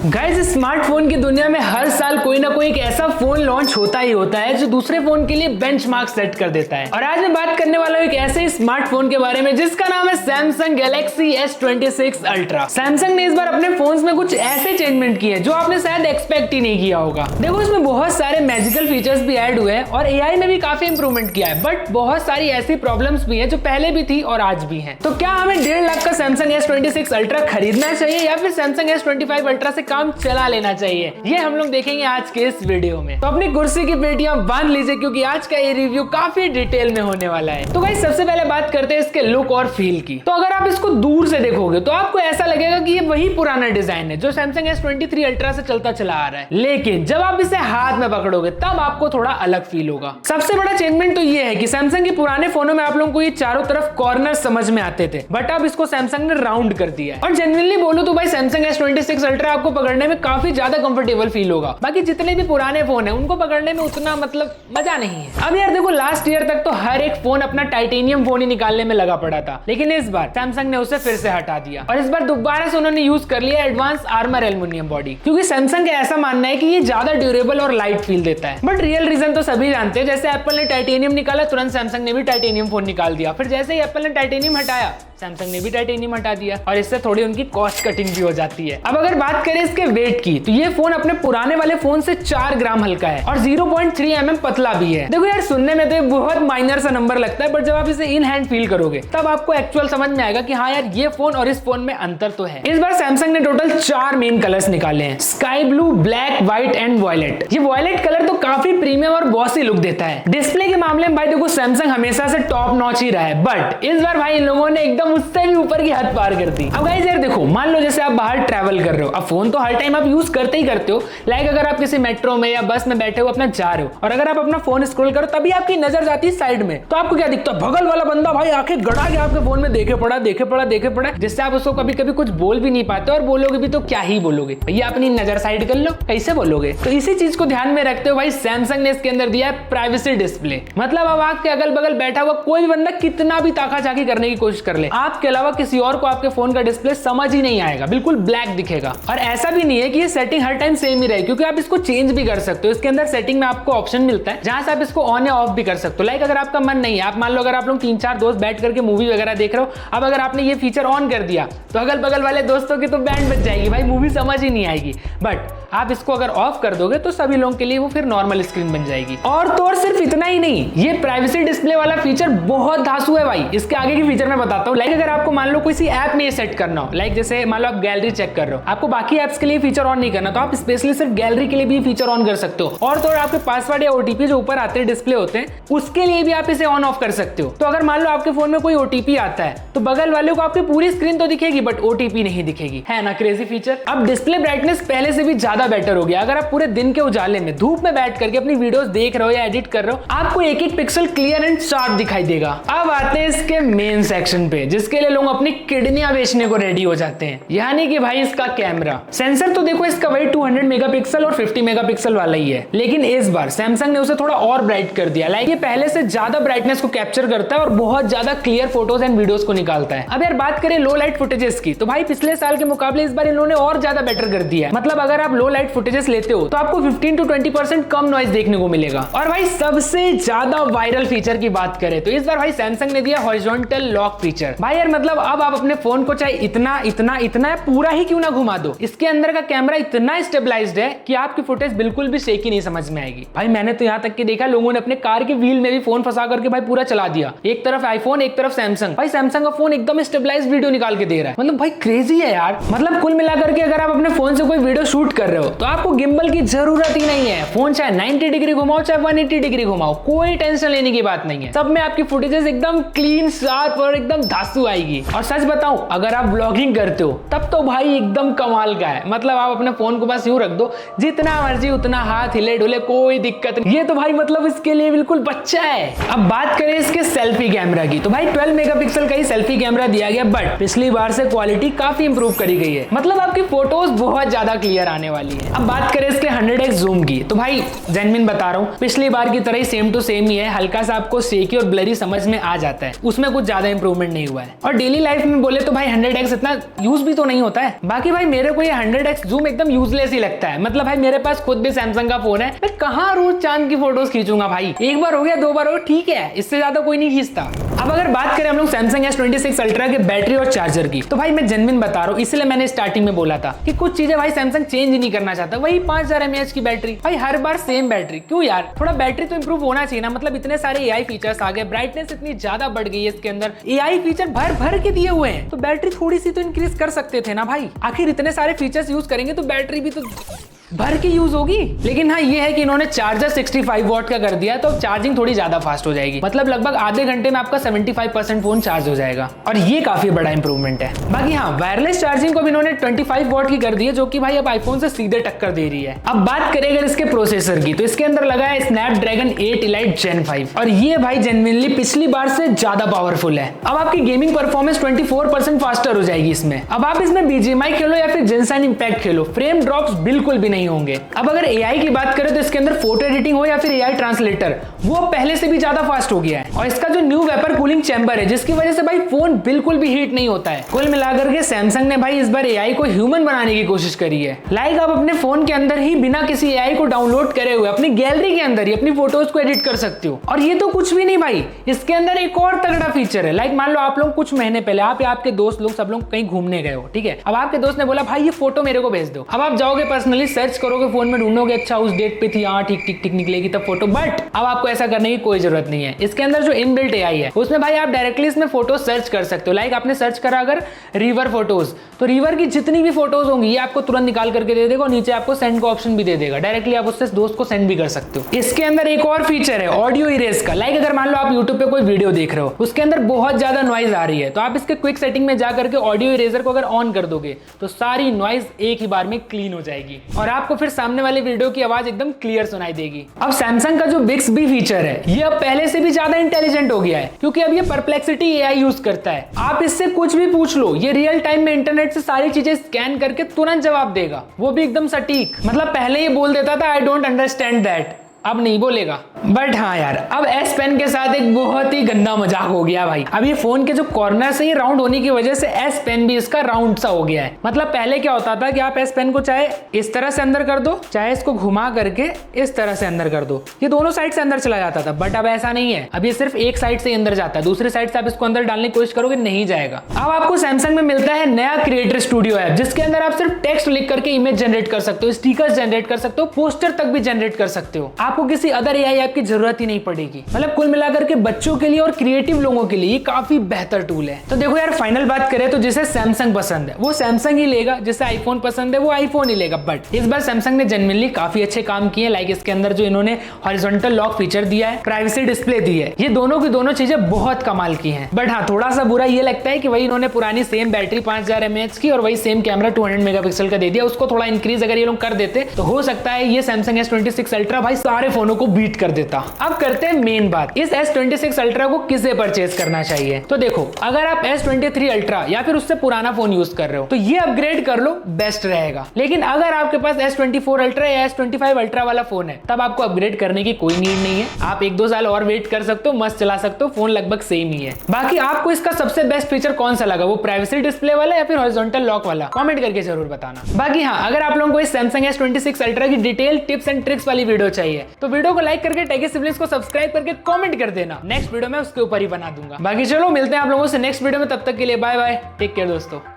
Guys, smartphone की दुनिया में हर साल कोई ना कोई एक ऐसा फोन लॉन्च होता ही होता है जो दूसरे फोन के लिए बेंचमार्क सेट कर देता है। और आज मैं बात करने वाला हूँ एक ऐसे स्मार्टफोन के बारे में जिसका नाम है Samsung Galaxy S26 ultra. Samsung ने इस बार अपने फोन्स में कुछ ऐसे चेंजमेंट किए जो आपने शायद एक्सपेक्ट ही नहीं किया होगा। देखो, इसमें बहुत सारे मैजिकल फीचर्स भी ऐड हुए हैं और एआई में भी काफी इंप्रूवमेंट किया है, बट बहुत सारी ऐसी प्रॉब्लम्स भी है जो पहले भी थी और आज भी है। तो क्या हमें 1.5 लाख का सैमसंग S26 अल्ट्रा खरीदना चाहिए या फिर सैमसंग S25 अल्ट्रा से काम चला लेना चाहिए, ये हम लोग देखेंगे आज के इस वीडियो में। तो अपनी कुर्सी की पेटियां बांध लीजिए क्योंकि आज का ये रिव्यू काफी डिटेल में होने वाला है। तो गाइस, सबसे पहले बात करते हैं इसके लुक और फील की। तो अगर आप इसको दूर से देखोगे तो आपको ऐसा लगेगा कि ये वही पुराना डिजाइन है जो सैमसंग S23 अल्ट्रा से चलता चला आ रहा है, लेकिन जब आप इसे हाथ में पकड़ोगे तब आपको थोड़ा अलग फील होगा। सबसे बड़ा चेंजमेंट तो ये है कि सैमसंग के पुराने फोनों में आप लोगों को ये चारों तरफ कॉर्नर समझ में आते थे, बट अब इसको सैमसंग ने राउंड कर दिया है। और जेन्युइनली बोलूं तो भाई सैमसंग S26 अल्ट्रा आपको पकड़ने में काफी ज्यादा कंफर्टेबल फील होगा। बाकी जितने भी पुराने फोन है उनको पकड़ने में उतना मजा नहीं है। अब यार देखो, लास्ट ईयर तक तो हर एक फोन अपना टाइटेनियम फोन ही निकालने में लगा पड़ा था, लेकिन इस बार सैमसंग ने उसे फिर से हटा दिया और इस बार दोबारा से उन्होंने यूज कर लिया एडवांस आर्मर एल्युमिनियम बॉडी, क्योंकि सैमसंग का ऐसा मानना है कि ये ज्यादा ड्यूरेबल और लाइट फील देता है। बट रियल रीजन तो सभी जानते हैं, जैसे एप्पल ने टाइटेनियम निकाला तुरंत सैमसंग ने भी टाइटेनियम फोन निकाल दिया, फिर जैसे ही एप्पल ने टाइटेनियम हटाया सैमसंग ने भी टाइटेनियम हटा दिया और इससे थोड़ी उनकी कॉस्ट कटिंग भी हो जाती है। अब अगर बात करें इसके वेट की तो ये फोन अपने पुराने वाले फोन से 4 ग्राम हल्का है और 0.3 mm पतला भी है। देखो यार, सुनने में तो बहुत माइनर सा नंबर लगता है, बट जब आप इसे इन हैंड फील करोगे तब आपको एक्चुअल समझ में आएगा कि हाँ यार, ये फोन और इस फोन में अंतर तो है। इस बार सैमसंग ने टोटल 4 मेन कलर्स निकाले हैं, sky blue, black, white and violet. ये वॉयलेट कलर तो काफी प्रीमियम और बॉसी लुक देता है। डिस्प्ले के मामले में भाई देखो, सैमसंग हमेशा से टॉप नॉच ही रहा है, बट इस बार भाई इन लोगों ने एकदम उससे भी ऊपर की हद पार कर दी। अब गाइस यार देखो, मान लो जैसे आप बाहर ट्रैवल कर रहे हो, अब फोन तो हर टाइम आप यूज करते ही करते हो। लाइक अगर आप किसी मेट्रो में या बस में बैठे हो, अपना जा रहे हो और अगर आप अपना फोन स्क्रॉल करो तभी आपकी नजर जाती है साइड में, तो आपको क्या दिखता है? बगल वाला बंदा भाई आंखें गड़ा के आपके फोन में देखे पड़ा, जिससे आप उसको कभी कभी कुछ बोल भी नहीं पाते और बोलोगे भी तो क्या ही बोलोगे, भैया अपनी नजर साइड कर लो, कैसे बोलोगे? तो इसी चीज को ध्यान में रखते हो भाई सैमसंग ने इसके अंदर दिया है प्राइवेसी डिस्प्ले। मतलब अब आपके अगल बगल बैठा हुआ कोई भी बंदा कितना भी ताकाझाकी करने की कोशिश कर ले, आपके अलावा किसी और को आपके फोन का डिस्प्ले समझ ही नहीं आएगा, बिल्कुल ब्लैक दिखेगा। और ऐसा भी नहीं है कि ये सेटिंग हर टाइम सेम ही रहे, क्योंकि आप इसको चेंज भी कर सकते हो। इसके अंदर सेटिंग में आपको ऑप्शन मिलता है जहां से आप इसको ऑन या ऑफ भी कर सकते हो। लाइक अगर आपका मन नहीं है, आप मान लो अगर आप लोग 3-4 दोस्त बैठ करके मूवी वगैरह देख रहे हो, अब अगर आपने ये फीचर ऑन कर दिया तो अगल बगल वाले दोस्तों की तो बैंड बज जाएगी भाई, मूवी समझ ही नहीं आएगी। बट आप इसको अगर ऑफ कर दोगे तो सभी लोगों के लिए वो फिर नॉर्मल स्क्रीन बन जाएगी। और तो और सिर्फ इतना ही नहीं, ये प्राइवेसी डिस्प्ले वाला फीचर बहुत धांसू है भाई। इसके आगे की फीचर मैं बताता हूँ। लाइक अगर आपको मान लो किसी ऐप में ये सेट करना हो, लाइक जैसे मान लो आप गैलरी चेक कर रहे हो, आपको बाकी एप्स के लिए फीचर ऑन नहीं करना, तो आप स्पेशली सिर्फ गैलरी के लिए भी फीचर ऑन कर सकते हो। और तो और आपके पासवर्ड या ओटीपी जो ऊपर आते हैं डिस्प्ले होते हैं, उसके लिए भी आप इसे ऑन ऑफ कर सकते हो। तो अगर मान लो आपके फोन में कोई ओटीपी आता है तो बगल वाले को आपकी पूरी स्क्रीन तो दिखेगी बट ओटीपी नहीं दिखेगी, है ना क्रेजी फीचर। अब डिस्प्ले ब्राइटनेस पहले से भी ज्यादा बेटर हो गया। अगर आप पूरे दिन के उजाले में धूप में बैठ करके अपनी वीडियोस देख रहे हो या एडिट कर रहे हो, आपको एक एक पिक्सल क्लियर एंड शार्प दिखाई देगा। अब आते हैं इसके मेन सेक्शन पे, जिसके लिए लोग अपनी किडनियां बेचने को रेडी हो जाते हैं, यानी कि भाई इसका कैमरा। सेंसर तो देखो इसका वही 200 मेगापिक्सल और 50 मेगापिक्सल वाला ही है, लेकिन इस बार सैमसंग ने उसे थोड़ा और ब्राइट कर दिया। लाइक ये पहले से ज्यादा ब्राइटनेस को कैप्चर करता है और बहुत ज्यादा क्लियर फोटोज एंड वीडियोस को निकालता है। अब यार बात करें लो लाइट फुटेजेस की, तो भाई पिछले साल के मुकाबले इस बार इन्होंने और ज्यादा बेटर कर दिया है। मतलब अगर आप लो लाइट फुटेजेस लेते हो तो आपको 15 to 20% कम नॉइज देखने को मिलेगा। और भाई सबसे ज्यादा वायरल फीचर की बात करें तो इस बार भाई सैमसंग ने दिया हॉरिजॉन्टल लॉक फीचर। भाई यार मतलब अब आप अपने फोन को चाहे इतना पूरा ही क्यों ना घुमा दो, इसके अंदर का कैमरा इतना स्टेबलाइज्ड है कि आपकी फुटेज बिल्कुल भी शेकी नहीं समझ में आएगी। भाई मैंने तो यहाँ तक कि देखा लोगों ने अपने कार के व्हील में भी फोन फंसा करके भाई पूरा चला दिया, एक तरफ आईफोन एक तरफ सैमसंग। भाई सैमसंग का फोन एकदम स्टेबलाइज्ड वीडियो निकाल के दे रहा है, मतलब भाई क्रेजी है यार। मतलब कुल मिलाकर के अगर आप अपने फोन से कोई वीडियो शूट कर रहे हो तो आपको गिम्बल की जरूरत ही नहीं है। फोन चाहे 90 डिग्री घुमाओ चाहे 180 डिग्री घुमाओ, कोई टेंशन लेने की बात नहीं है। सब में आपकी फुटेजेस एकदम क्लीन, शार्प और एकदम धांसू आएगी। और सच बताऊं, अगर आप ब्लॉगिंग करते हो तब तो भाई एकदम कमाल का है। मतलब आप अपने फोन को बस यूं रख दो, जितना मर्जी उतना हाथ हिले डुले, कोई दिक्कत नहीं। ये तो भाई मतलब इसके लिए बिल्कुल बच्चा है। अब बात करें इसके सेल्फी कैमरा की, तो भाई 12 मेगापिक्सल का ही सेल्फी कैमरा दिया गया, बट पिछली बार से क्वालिटी काफी इंप्रूव करी गई है। मतलब आपकी फोटोज बहुत ज्यादा क्लियर आने वाली वाली है। अब बात करें इसके 100x जूम की, तो भाई जेन्युइन बता रहा हूँ, पिछली बार की तरह ही सेम टू सेम ही है। हल्का सा आपको शेकी और ब्लरी समझ में आ जाता है, उसमें कुछ ज्यादा इंप्रूवमेंट नहीं हुआ है। और डेली लाइफ में बोले तो भाई 100x इतना यूज भी तो नहीं होता है। बाकी भाई मेरे को ये 100x जूम एकदम यूजलेस ही लगता है। मतलब भाई मेरे पास खुद भी सैमसंग का फोन है, मैं कहाँ रोज चांद की फोटोज खींचूंगा भाई। एक बार हो गया, 2 बार हो ठीक है, इससे ज्यादा कोई नहीं खींचता। अब अगर बात करें हम लोग सैमसंग S26 अल्ट्रा के बैटरी और चार्जर की, तो भाई मैं जेन्युइन बता रहा हूँ, इसलिए मैंने स्टार्टिंग में बोला था कि कुछ चीजें भाई सैमसंग चेंज ही नहीं करना चाहता। वही 5000 mAh की बैटरी, भाई हर बार सेम बैटरी क्यों यार, थोड़ा बैटरी तो इंप्रूव होना चाहिए ना। मतलब इतने सारे AI फीचर्स आ गए, ब्राइटनेस इतनी ज्यादा बढ़ गई है इसके अंदर, AI फीचर भर भर के दिए हुए हैं, तो बैटरी थोड़ी सी तो इंक्रीज कर सकते थे ना भाई। आखिर इतने सारे फीचर्स यूज करेंगे तो बैटरी भी तो भर की यूज होगी। लेकिन हाँ ये है कि इन्होंने चार्जर 65 वॉट का कर दिया, तो चार्जिंग थोड़ी ज्यादा फास्ट हो जाएगी। मतलब लगभग आधे घंटे में आपका 75% फोन चार्ज हो जाएगा, और ये काफी बड़ा इंप्रूवमेंट है। बाकी हाँ वायरलेस चार्जिंग को भी इन्होंने 25 वॉट की कर दी है, जो कि भाई अब आईफोन से सीधे टक्कर दे रही है। अब बात करें अगर इसके प्रोसेसर की, तो इसके अंदर लगा है स्नैपड्रैगन 8 एलाइट Gen 5, और ये भाई जेन्युइनली पिछली बार से ज्यादा पावरफुल है। अब आपकी गेमिंग परफॉर्मेंस 24% फास्टर हो जाएगी इसमें। अब आप इसमें BGMI खेलो या फिर जेंसन इम्पैक्ट खेलो, फ्रेम ड्रॉप्स बिल्कुल भी नहीं होंगे। अब अगर AI की बात करें तो इसके अंदर फोटो एडिटिंग हो या फिर AI ट्रांसलेटर, वो पहले से भी ज्यादा फास्ट हो गया है। और इसका जो न्यू वेपर कूलिंग चैम्बर है, जिसकी वजह से भाई फोन बिल्कुल भी हीट नहीं होता है। कुल मिलाकर के सैमसंग ने भाई इस बार AI को ह्यूमन बनाने की कोशिश करी है। लाइक आप अपने फोन के अंदर ही बिना किसी AI को डाउनलोड करे हुए अपनी गैलरी के अंदर ही अपनी फोटोज को एडिट कर सकते हो। और ये तो कुछ भी नहीं भाई, इसके अंदर एक और तगड़ा फीचर है। लाइक मान लो आप लोग कुछ महीने पहले आप या आपके दोस्त लोग सब लोग कहीं घूमने गए हो, ठीक है। अब आपके दोस्त ने बोला भाई ये फोटो मेरे को भेज दो। अब आप जाओगे पर्सनली सर्च करोगे फोन में, ढूंढोगे अच्छा उस डेट पे थी, हाँ ठीक ठीक ठीक निकलेगी तब फोटो। बट अब आपको ऐसा करने की कोई जरूरत नहीं है। इसके अंदर जो इनबिल्ट AI है उसमें भाई आप डायरेक्टली इसमें फोटो सर्च कर सकते हो। लाइक आपने सर्च करा अगर रिवर फोटोज, तो रिवर की जितनी भी फोटोज होंगी ये आपको तुरंत निकाल करके दे देगा, और नीचे आपको सेंड का ऑप्शन भी दे देगा। डायरेक्टली आप उससे दोस्त को सेंड भी कर सकते हो। इसके अंदर एक और फीचर है ऑडियो इरेज का। लाइक अगर मान लो आप यूट्यूब पे कोई वीडियो देख रहे हो, उसके अंदर बहुत ज्यादा नॉइज आ रही है, तो आप इसके क्विक सेटिंग में जाकर के ऑडियो इरेजर को अगर ऑन कर दोगे तो सारी नॉइज एक ही बार में क्लीन हो जाएगी, और आपको फिर सामने वाले वीडियो की आवाज एकदम क्लियर सुनाई देगी। अब सैमसंग का जो Bixby फीचर है ये अब पहले से भी ज्यादा इंटेलिजेंट हो गया है, क्योंकि अब ये परप्लेक्सिटी AI यूज करता है। आप इससे कुछ भी पूछ लो, ये रियल टाइम में इंटरनेट से सारी चीजें स्कैन करके तुरंत जवाब देगा, वो भी एकदम सटीक। मतलब पहले ये बोल देता था आई डोंट अंडरस्टैंड दैट, अब नहीं बोलेगा। बट हाँ यार, अब S पेन के साथ एक बहुत ही गंदा मजाक हो गया भाई। अब ये फोन के जो कॉर्नर से ही राउंड होने की वजह से S पेन भी इसका राउंड सा हो गया है। मतलब पहले क्या होता था कि आप S पेन को चाहे इस तरह से अंदर कर दो, चाहे इसको घुमा करके इस तरह से अंदर कर दो, ये दोनों साइड से अंदर चला जाता था। बट अब ऐसा नहीं है, अब ये सिर्फ एक साइड से अंदर जाता है, दूसरी साइड से आप इसको अंदर डालने की कोशिश करोगे नहीं जाएगा। अब आपको सैमसंग में मिलता है नया क्रिएटर स्टूडियो ऐप, जिसके अंदर आप सिर्फ टेक्स्ट लिख करके इमेज जनरेट कर सकते हो, स्टिकर्स जनरेट कर सकते हो, पोस्टर तक भी जनरेट कर सकते हो। आपको किसी अदर AI ऐप की जरूरत ही नहीं पड़ेगी। मतलब कुल मिलाकर के बच्चों के लिए और क्रिएटिव लोगों के लिए ये काफी बेहतर टूल है। तो देखो यार, फाइनल बात करें तो जिसे सैमसंग पसंद है वो सैमसंग ही लेगा, जिसे आईफोन पसंद है वो आईफोन ही लेगा। बट इस बार सैमसंग ने जेन्युइनली काफी अच्छे काम किए। लाइक इसके अंदर जो इन्होंने हॉरिजॉन्टल लॉक फीचर दिया है, प्राइवेसी डिस्प्ले दी है, ये दोनों की दोनों चीजें बहुत कमाल की हैं। बट हाँ, थोड़ा सा बुरा ये लगता है कि वही इन्होंने पुरानी सेम बैटरी 5000 mAh की और वही सेम कैमरा 200 मेगापिक्सल का दे दिया। उसको थोड़ा इंक्रीज अगर ये लोग कर देते तो हो सकता है ये सैमसंग S26 अल्ट्रा भाई सारे फोनों को बीट कर देता। अब करते हैं मेन बात, इस S26 अल्ट्रा को किसे परचेज करना चाहिए। तो देखो, अगर आप S23 अल्ट्रा या फिर उससे पुराना फोन यूज कर रहे हो तो ये अपग्रेड कर लो, बेस्ट रहेगा। लेकिन अगर आपके पास S24 अल्ट्रा या S25 अल्ट्रा वाला फोन है, तब आपको अपग्रेड करने की कोई नीड नहीं है। आप 1-2 साल और वेट कर सकते हो, मस्त चला सकते हो, फोन लगभग सेम ही है। बाकी आपको इसका सबसे बेस्ट फीचर कौन सा लगा, वो प्राइवेसी डिस्प्ले वाला या फिर हॉरिजॉन्टल लॉक वाला, कमेंट करके जरूर बताना। बाकी हाँ, अगर आप लोगों को इस सैमसंग S26 अल्ट्रा की डिटेल टिप्स एंड ट्रिक्स वाली वीडियो चाहिए तो वीडियो को लाइक करके टेकी सिबलिंग्स को सब्सक्राइब करके कमेंट कर देना। नेक्स्ट वीडियो में उसके ऊपर ही बना दूंगा। बाकी चलो मिलते हैं आप लोगों से नेक्स्ट वीडियो में, तब तक के लिए बाय बाय, टेक केयर दोस्तों।